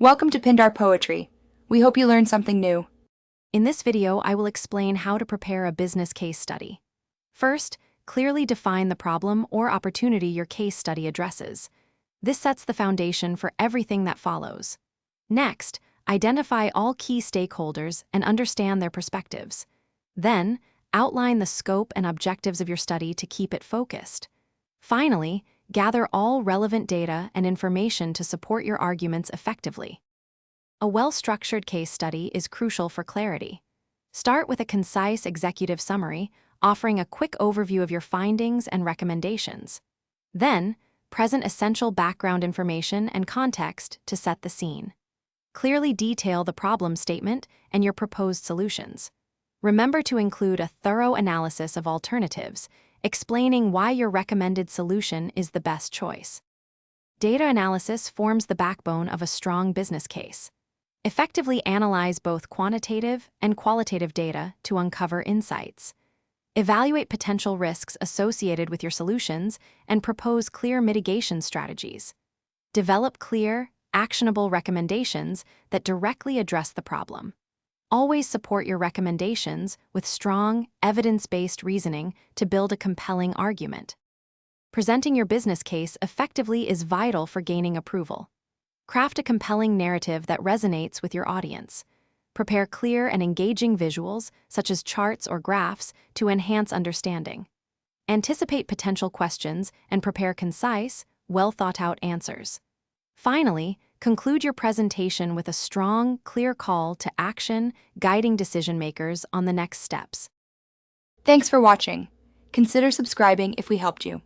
Welcome to Pindar Poetry. We hope you learned something new. In this video, I will explain how to prepare a business case study. First, clearly define the problem or opportunity your case study addresses. This sets the foundation for everything that follows. Next, identify all key stakeholders and understand their perspectives. Then, outline the scope and objectives of your study to keep it focused. Finally, gather all relevant data and information to support your arguments effectively. A well-structured case study is crucial for clarity. Start with a concise executive summary, offering a quick overview of your findings and recommendations. Then, present essential background information and context to set the scene. Clearly detail the problem statement and your proposed solutions. Remember to include a thorough analysis of alternatives, explaining why your recommended solution is the best choice. Data analysis forms the backbone of a strong business case. Effectively analyze both quantitative and qualitative data to uncover insights. Evaluate potential risks associated with your solutions and propose clear mitigation strategies. Develop clear, actionable recommendations that directly address the problem. Always support your recommendations with strong, evidence-based reasoning to build a compelling argument. Presenting your business case effectively is vital for gaining approval. Craft a compelling narrative that resonates with your audience. Prepare clear and engaging visuals, such as charts or graphs, to enhance understanding. Anticipate potential questions and prepare concise, well-thought-out answers. Finally, conclude your presentation with a strong, clear call to action, guiding decision-makers on the next steps. Thanks for watching. Consider subscribing if we helped you.